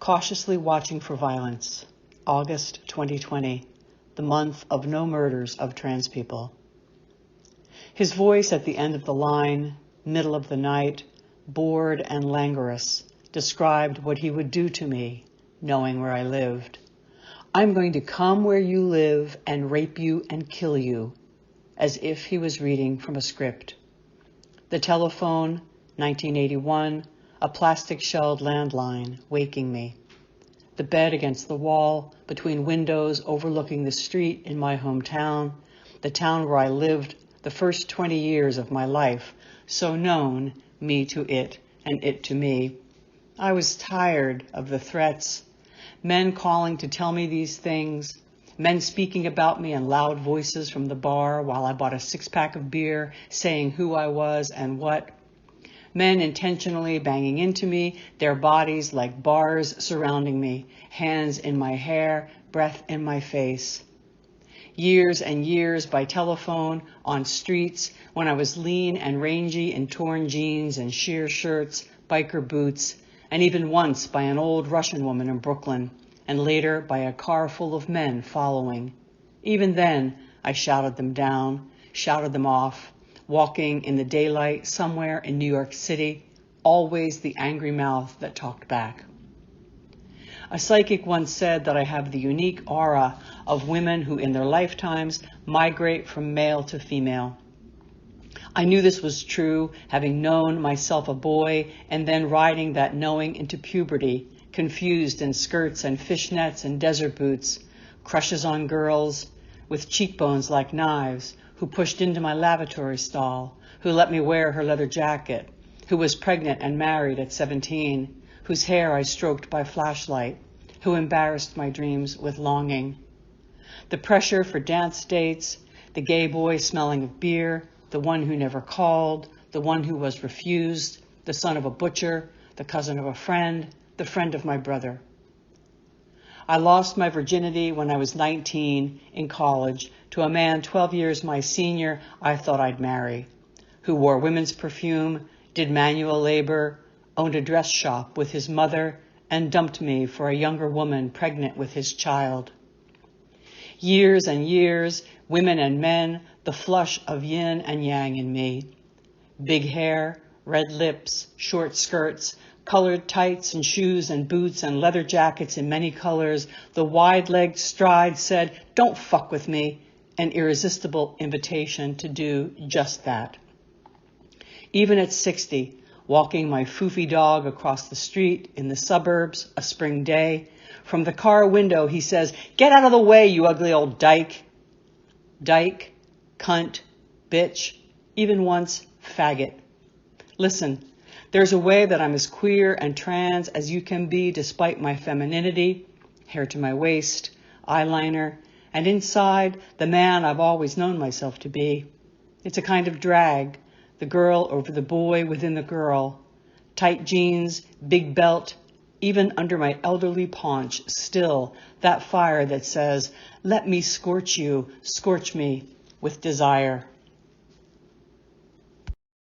Cautiously Watching for Violence, August 2020, the month of no murders of trans people. His voice at the end of the line, middle of the night, bored and languorous, described what he would do to me, knowing where I lived. I'm going to come where you live and rape you and kill you, as if he was reading from a script. The telephone, 1981, a plastic-shelled landline, waking me. The bed against the wall, between windows overlooking the street in my hometown, the town where I lived the first 20 years of my life, so known, me to it and it to me. I was tired of the threats, men calling to tell me these things, men speaking about me in loud voices from the bar while I bought a six-pack of beer, saying who I was and what. Men intentionally banging into me, their bodies like bars surrounding me, hands in my hair, breath in my face. Years and years by telephone, on streets, when I was lean and rangy in torn jeans and sheer shirts, biker boots, and even once by an old Russian woman in Brooklyn, and later by a car full of men following. Even then, I shouted them down, shouted them off, walking in the daylight somewhere in New York City, always the angry mouth that talked back. A psychic once said that I have the unique aura of women who in their lifetimes migrate from male to female. I knew this was true, having known myself a boy and then riding that knowing into puberty, confused in skirts and fishnets and desert boots, crushes on girls with cheekbones like knives, who pushed into my lavatory stall, who let me wear her leather jacket, who was pregnant and married at 17, whose hair I stroked by flashlight, who embarrassed my dreams with longing. The pressure for dance dates, the gay boy smelling of beer, the one who never called, the one who was refused, the son of a butcher, the cousin of a friend, the friend of my brother. I lost my virginity when I was 19 in college to a man 12 years my senior I thought I'd marry, who wore women's perfume, did manual labor, owned a dress shop with his mother, and dumped me for a younger woman pregnant with his child. Years and years, women and men, the flush of yin and yang in me. Big hair, red lips, short skirts, colored tights and shoes and boots and leather jackets in many colors, the wide-legged stride said, "Don't fuck with me," an irresistible invitation to do just that. Even at 60, walking my foofy dog across the street in the suburbs, a spring day, from the car window he says, "Get out of the way, you ugly old dyke." Dyke, cunt, bitch, even once faggot. Listen, there's a way that I'm as queer and trans as you can be despite my femininity, hair to my waist, eyeliner, and inside the man I've always known myself to be. It's a kind of drag, the girl over the boy within the girl. Tight jeans, big belt, even under my elderly paunch, still that fire that says, "Let me scorch you, scorch me with desire."